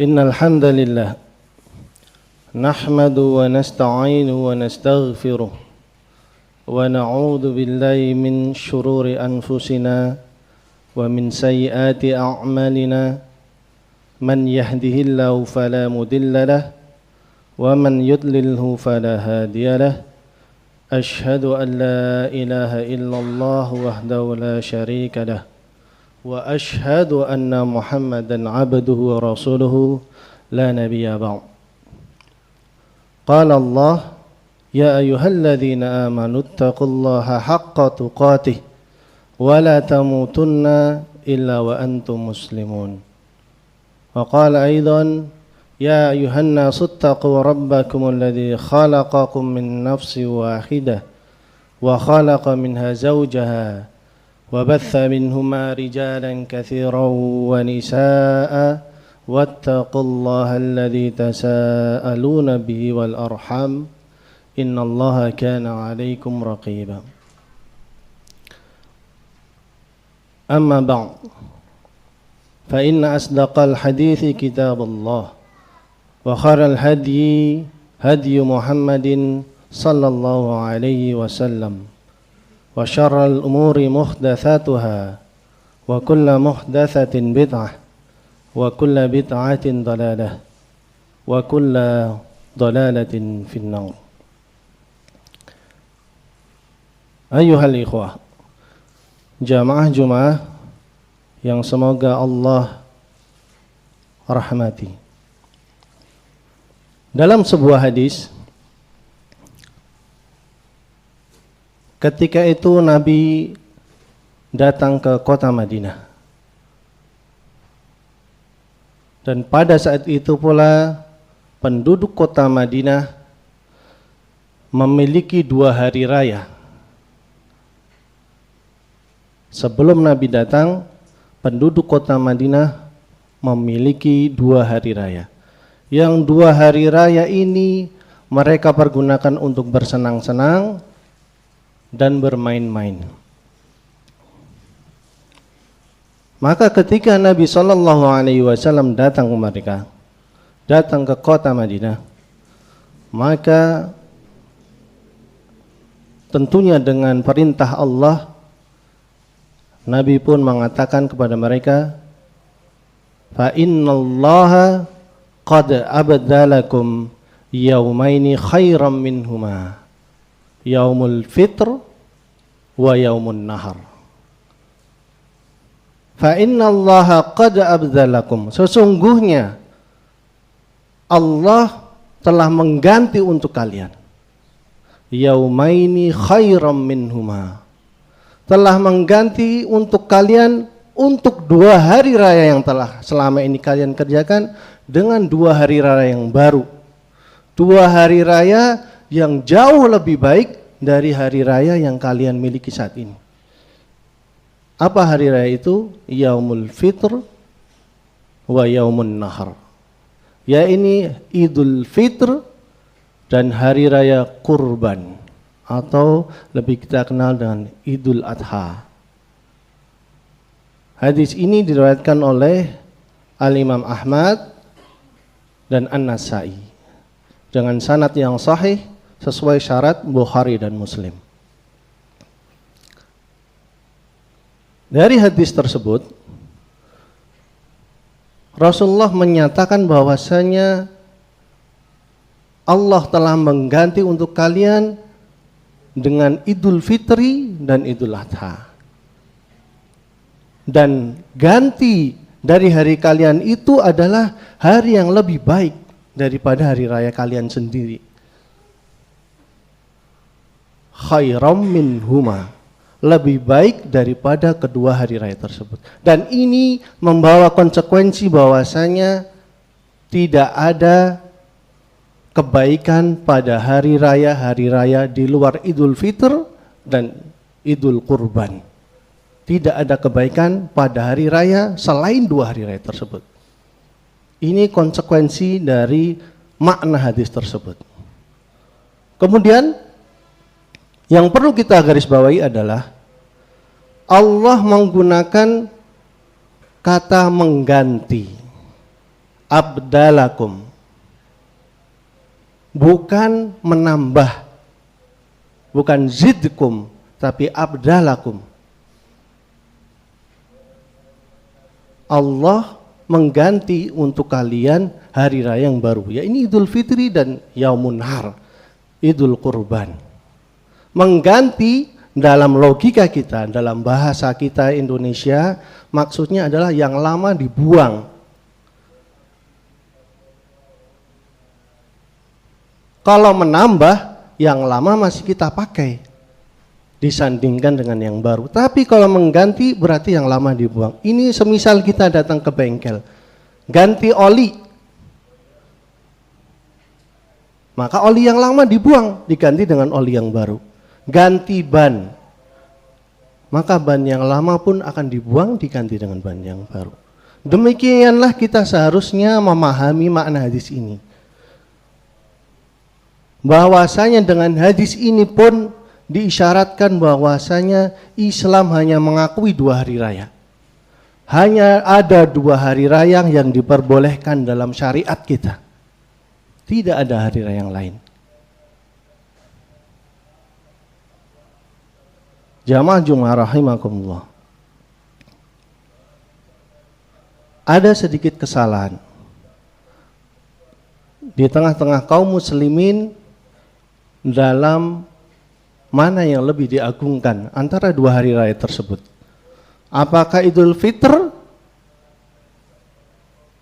Innal hamdalillah nahmadu wa nasta'inu wa nastaghfiruh wa na'udzu billahi min shururi anfusina wa min sayyiati a'malina man yahdihillahu fala mudilla lahu wa man yudlilhu fala hadiya lahu ashhadu an la ilaha illallah wahdahu la syarika lahu wa ashhadu anna Muhammadan abduhu wa rasuluhu la nabiyya ba'd. Qala Allah ya ayyuhalladzina amanu taqullaha haqqa tuqatih wa la tamutunna illa wa antum muslimun. Wa qala aidan ya ayyuhan nasu taqu rabbakum alladzi khalaqakum min nafsin wahidah wa khalaqa minha zawjaha وبث منهما رجالا كثيرا ونساء واتقوا الله الذي تساءلون به والأرحام إن الله كان عليكم رقيبا أما بعد فإن أصدق الحديث كتاب الله وخير الهدي هدي محمد صلى الله عليه وسلم wa syarral umuri muhdatsatuha wa kullu muhdatsatin bid'ah wa kullu bid'atin dalalah wa kullu dalalatin finnar. Ayyuhal ikhwah, jamaah Jumat yang semoga Allah rahmati. Dalam sebuah hadis, ketika itu Nabi datang ke kota Madinah. Dan pada saat itu pula penduduk kota Madinah memiliki 2 hari raya. Sebelum Nabi datang, penduduk kota Madinah memiliki 2 hari raya. Yang 2 hari raya ini mereka pergunakan untuk bersenang-senang dan bermain-main. Maka ketika Nabi SAW datang ke mereka, datang ke kota Madinah, maka tentunya dengan perintah Allah, Nabi pun mengatakan kepada mereka, fa innallaha qad abdalakum yaumaini khairam minhuma, yaumul fitr wa yaumun nahar. Fa innallaha qad abdalakum, sesungguhnya Allah telah mengganti untuk kalian yaumaini khairam minhuma, telah mengganti untuk kalian untuk 2 hari raya yang telah selama ini kalian kerjakan dengan 2 hari raya yang baru, 2 hari raya yang jauh lebih baik dari hari raya yang kalian miliki saat ini. Apa hari raya itu? Yaumul Fitr wa Yaumun Nahar. Ya, ini Idul Fitr dan hari raya Kurban, atau lebih kita kenal dengan Idul Adha. Hadis ini diriwayatkan oleh Al-Imam Ahmad dan An-Nasa'i dengan sanad yang sahih sesuai syarat Bukhari dan Muslim. Dari hadis tersebut, Rasulullah menyatakan bahwasanya Allah telah mengganti untuk kalian dengan Idul Fitri dan Idul Adha. Dan ganti dari hari kalian itu adalah hari yang lebih baik daripada hari raya kalian sendiri. Khairam minhuma, lebih baik daripada kedua hari raya tersebut. Dan ini membawa konsekuensi bahwasanya tidak ada kebaikan pada hari raya di luar Idul Fitr dan Idul Kurban. Tidak ada kebaikan pada hari raya selain 2 hari raya tersebut. Ini konsekuensi dari makna hadis tersebut. Kemudian yang perlu kita garis bawahi adalah Allah menggunakan kata mengganti abdalakum. Bukan menambah, bukan zidkum, tapi abdalakum. Allah mengganti untuk kalian hari raya yang baru. Ya ini Idul Fitri dan Yaumun Nahar, Idul Kurban. Mengganti dalam logika kita, dalam bahasa kita Indonesia, maksudnya adalah yang lama dibuang. Kalau menambah, yang lama masih kita pakai disandingkan dengan yang baru. Tapi kalau mengganti berarti yang lama dibuang. Ini semisal kita datang ke bengkel, ganti oli, maka oli yang lama dibuang, diganti dengan oli yang baru. Ganti ban, maka ban yang lama pun akan dibuang, diganti dengan ban yang baru. Demikianlah kita seharusnya memahami makna hadis ini. Bahwasanya dengan hadis ini pun diisyaratkan bahwasanya Islam hanya mengakui 2 hari raya. Hanya ada 2 hari raya yang diperbolehkan dalam syariat kita. Tidak ada hari raya yang lain. Jamaah Jumat rahimakumullah. Ada sedikit kesalahan di tengah-tengah kaum muslimin dalam mana yang lebih diagungkan antara 2 hari raya tersebut. Apakah Idul Fitr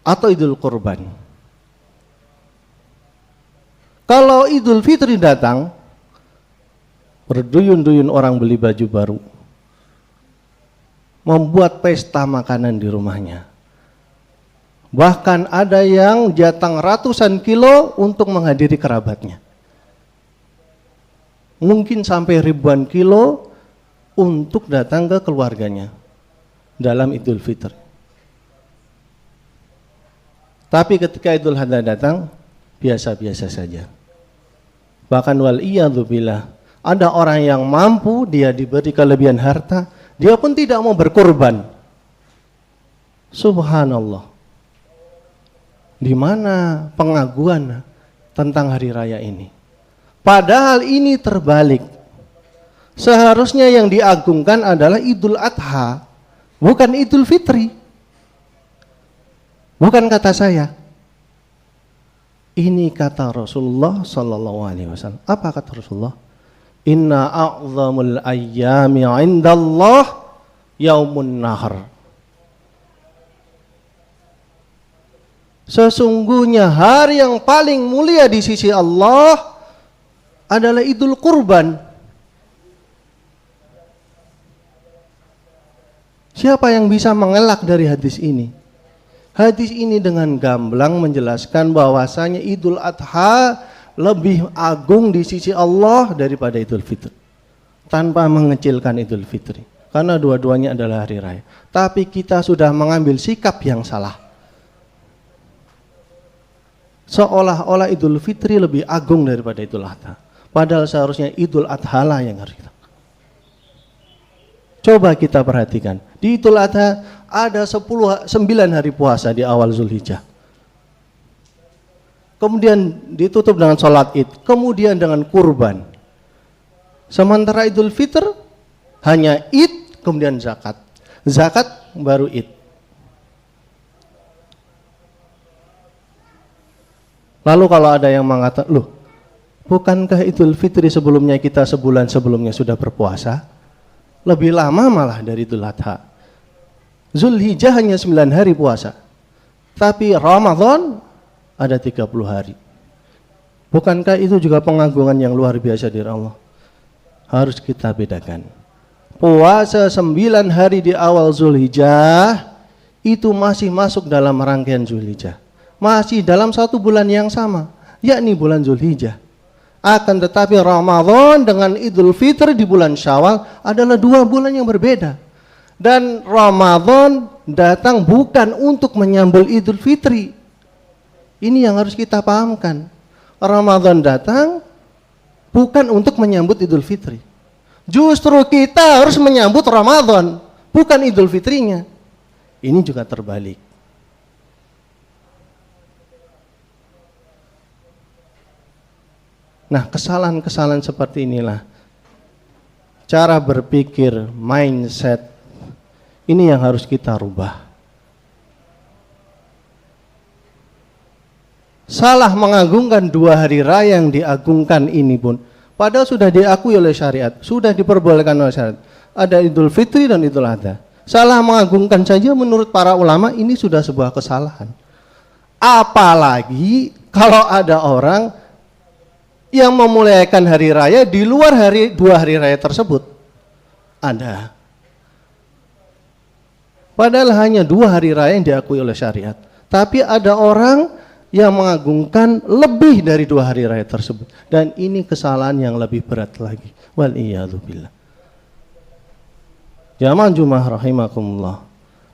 atau Idul Kurban? Kalau Idul Fitri datang, berduyun-duyun orang beli baju baru, membuat pesta makanan di rumahnya. Bahkan ada yang jatang ratusan kilo untuk menghadiri kerabatnya. Mungkin sampai ribuan kilo untuk datang ke keluarganya dalam Idul Fitri. Tapi ketika Idul Adha datang, biasa-biasa saja. Bahkan wal'iyadzubillah, ada orang yang mampu, dia diberi kelebihan harta, dia pun tidak mau berkorban. Subhanallah. Di mana pengaguan tentang hari raya ini? Padahal ini terbalik. Seharusnya yang diagungkan adalah Idul Adha, bukan Idul Fitri. Bukan kata saya. Ini kata Rasulullah sallallahu alaihi wasallam. Apa kata Rasulullah? Inna a'zamul ayyami 'indallah yaumun nahar. Sesungguhnya hari yang paling mulia di sisi Allah adalah Idul Kurban. Siapa yang bisa mengelak dari hadis ini? Hadis ini dengan gamblang menjelaskan bahwasanya Idul Adha lebih agung di sisi Allah daripada Idul Fitri, tanpa mengecilkan Idul Fitri, karena dua-duanya adalah hari raya. Tapi kita sudah mengambil sikap yang salah, seolah-olah Idul Fitri lebih agung daripada Idul Adha. Padahal seharusnya Idul Adha lah yang harus kita. Coba kita perhatikan. Di Idul Adha ada 9 hari puasa di awal Zulhijjah. Kemudian ditutup dengan sholat Id. Kemudian dengan kurban. Sementara Idul Fitr hanya Id, kemudian zakat. Zakat baru Id. Lalu kalau ada yang mengatakan, loh, bukankah Idul Fitri sebelumnya kita sebulan sebelumnya sudah berpuasa? Lebih lama malah dari Idul Adha. Zulhijjah hanya 9 hari puasa. Tapi Ramadan ada 30 hari. Bukankah itu juga pengagungan yang luar biasa dari Allah? Harus kita bedakan. Puasa 9 hari di awal Zulhijjah itu masih masuk dalam rangkaian Zulhijjah. Masih dalam satu bulan yang sama, yakni bulan Zulhijjah. Akan tetapi Ramadan dengan Idul Fitri di bulan Syawal adalah 2 bulan yang berbeda. Dan Ramadan datang bukan untuk menyambut Idul Fitri. Ini yang harus kita pahamkan. Ramadan datang bukan untuk menyambut Idul Fitri. Justru kita harus menyambut Ramadan, bukan Idul Fitrinya. Ini juga terbalik. Nah, kesalahan-kesalahan seperti inilah, cara berpikir, mindset, ini yang harus kita rubah. Salah mengagungkan 2 hari raya yang diagungkan ini pun, padahal sudah diakui oleh syariat, sudah diperbolehkan oleh syariat. Ada Idul Fitri dan Idul Adha. Salah mengagungkan saja menurut para ulama ini sudah sebuah kesalahan. Apalagi kalau ada orang yang memuliakan hari raya di luar 2 hari raya tersebut. Ada. Padahal hanya 2 hari raya yang diakui oleh syariat. Tapi ada orang yang mengagungkan lebih dari 2 hari raya tersebut. Dan ini kesalahan yang lebih berat lagi. Wal'iyadzubillah. Jamaah Jumat rahimakumullah.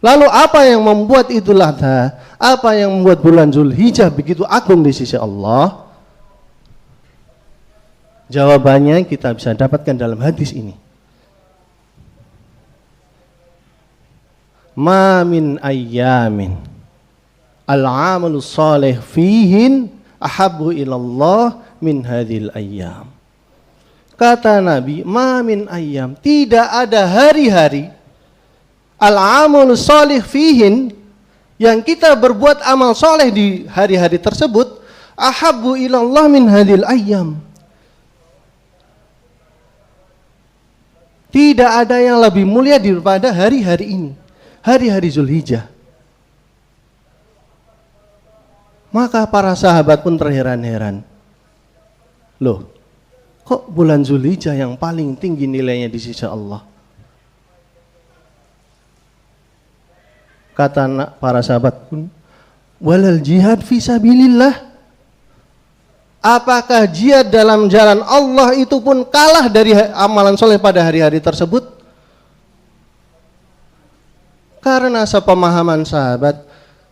Lalu apa yang membuat Idul Adha, apa yang membuat bulan Zulhijjah begitu agung di sisi Allah? Jawabannya kita bisa dapatkan dalam hadis ini. Ma min ayyamin al-amalu salih fihin ahabbu ilallah min hadhil ayyam. Kata Nabi, ma min ayyam, tidak ada hari-hari al-amalu salih fihin, yang kita berbuat amal soleh di hari-hari tersebut, ahabbu ilallah min hadhil ayyam. Tidak ada yang lebih mulia daripada hari-hari ini, hari-hari Zulhijjah. Maka para sahabat pun terheran-heran. Loh, kok bulan Zulhijjah yang paling tinggi nilainya di sisi Allah? Kata para sahabat pun, walal jihad fisabilillah. Apakah jihad dalam jalan Allah itu pun kalah dari amalan soleh pada hari-hari tersebut? Karena sepemahaman sahabat,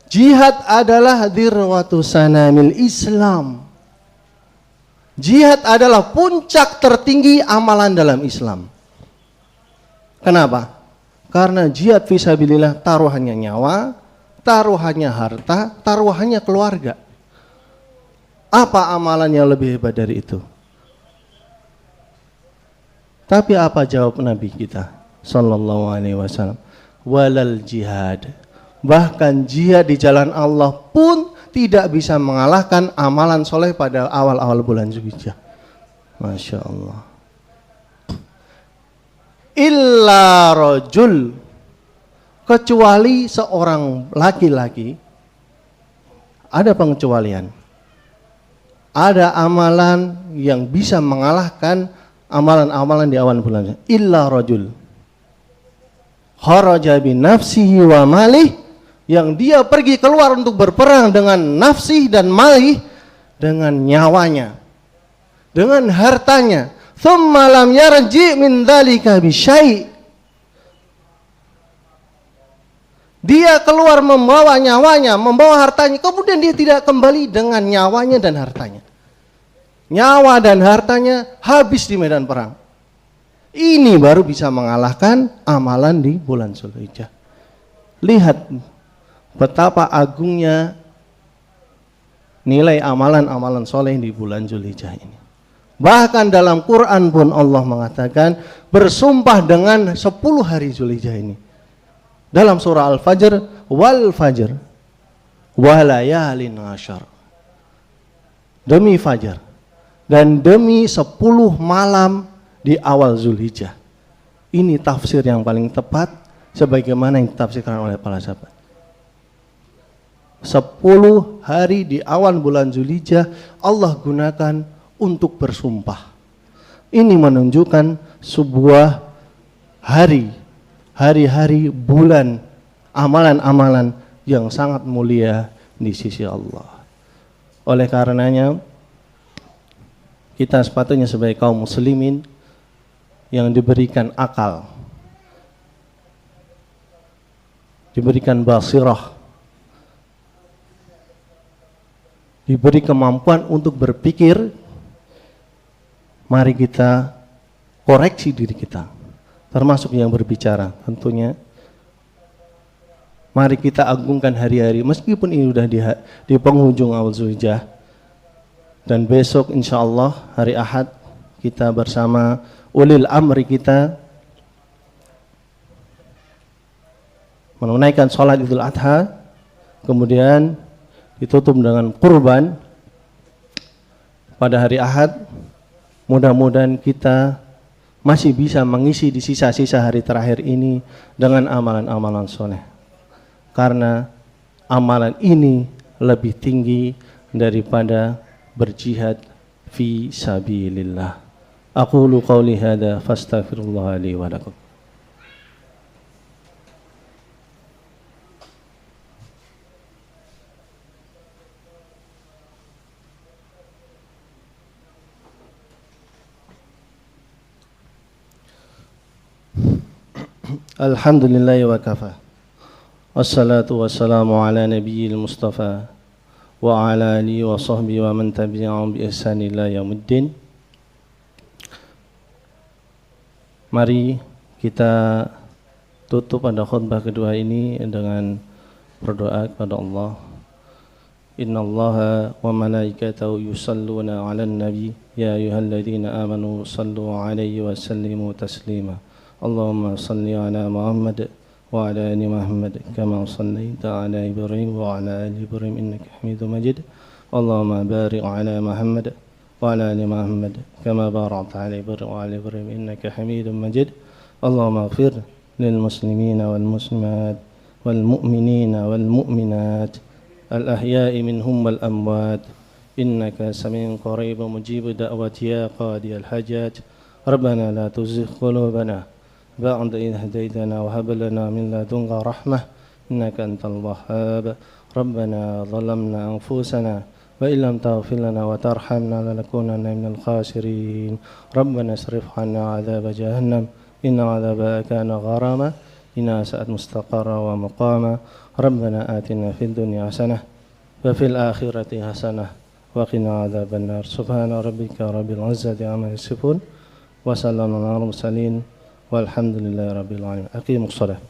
jihad adalah dirwatu sanamil Islam. Jihad adalah puncak tertinggi amalan dalam Islam. Kenapa? Karena jihad fisabilillah taruhannya nyawa, taruhannya harta, taruhannya keluarga. Apa amalan yang lebih hebat dari itu? Tapi apa jawab Nabi kita sallallahu alaihi wasallam? Walal jihad. Bahkan jihad di jalan Allah pun tidak bisa mengalahkan amalan soleh pada awal-awal bulan Zulhijjah. Masya Allah. Illa rajul, kecuali seorang laki-laki. Ada pengecualian. Ada amalan yang bisa mengalahkan amalan-amalan di awal bulan. Illa rajul kharaja bi nafsihi wa malih, yang dia pergi keluar untuk berperang dengan nafsi dan malih, dengan nyawanya, dengan hartanya. Thumma lam yarji min dzalika bi syai'. Dia keluar membawa nyawanya, membawa hartanya, kemudian dia tidak kembali dengan nyawanya dan hartanya. Nyawa dan hartanya habis di medan perang. Ini baru bisa mengalahkan amalan di bulan Zulhijjah. Lihat betapa agungnya nilai amalan-amalan soleh di bulan Zulhijjah ini. Bahkan dalam Quran pun Allah mengatakan bersumpah dengan 10 hari Zulhijjah ini. Dalam surah Al-Fajr, wal fajr walayalin ashar. Demi fajar dan demi 10 malam di awal Zulhijjah. Ini tafsir yang paling tepat sebagaimana yang ditafsirkan oleh para sahabat. 10 hari di awal bulan Zulhijjah Allah gunakan untuk bersumpah. Ini menunjukkan sebuah hari-hari bulan amalan-amalan yang sangat mulia di sisi Allah. Oleh karenanya kita sepatutnya sebagai kaum muslimin yang diberikan akal, diberikan basirah, diberi kemampuan untuk berpikir, mari kita koreksi diri kita, termasuk yang berbicara tentunya. Mari kita agungkan hari-hari, meskipun ini sudah di penghujung awal Zulhijjah, Dan besok insya Allah hari Ahad kita bersama ulil amri kita menunaikan sholat Idul Adha, kemudian ditutup dengan kurban pada hari Ahad. Mudah-mudahan kita masih bisa mengisi di sisa-sisa hari terakhir ini dengan amalan-amalan soleh, karena amalan ini lebih tinggi daripada berjihad fi sabilillah. Aqulu qawli hadza fastaghfirullah li wa lakum. Alhamdulillah wa kafa. Wassalatu wassalamu ala nabiyil mustafa wa ala alihi wa sahbihi wa man tabi'ahum bi ihsan ila yaumiddin. Mari kita tutup pada khutbah kedua ini dengan berdoa kepada Allah. Innallaha wa malaikatahu yusalluna 'alan nabi ya ayyuhalladzina amanu sallu 'alaihi wa sallimu taslima. Allahumma salli ala Muhammad wa ala ali Muhammad kama sallaita ala Ibrahim wa ala ali Ibrahim innaka Hamidum Majid. Allahumma barik ala Muhammad wa ala ali Muhammad kama barakta ala Ibrahim wa ala Ibrahim innaka Hamidum Majid. Allahumma ighfir lil muslimina wal muslimat wal mu'minina wal mu'minat al ahya'i minhum wal amwat innaka sami'un qaribun mujibud da'wati ya qadiyal hajat. Rabbana la tuzigh qulubana ba'da idh hadaytana wa hab lana min ladunka rahmah innaka antal wahhab. Rabbana zalamna anfusana wa illam taghfir lana wa tarhamna lanakunanna minal khasirin. Rabbana asrif 'anna 'adzab jahannam inna 'adzabaha kana gharama inna sa'at mustaqarra wa muqama. Rabbana atina fid dunya hasanah wa fil akhirati hasanah wa qina 'adzabannar. Subhana rabbika rabbil 'izzati 'amma yasifun wa salamun 'alal mursalin walhamdulillahi rabbil alamin. Aqimus shalah.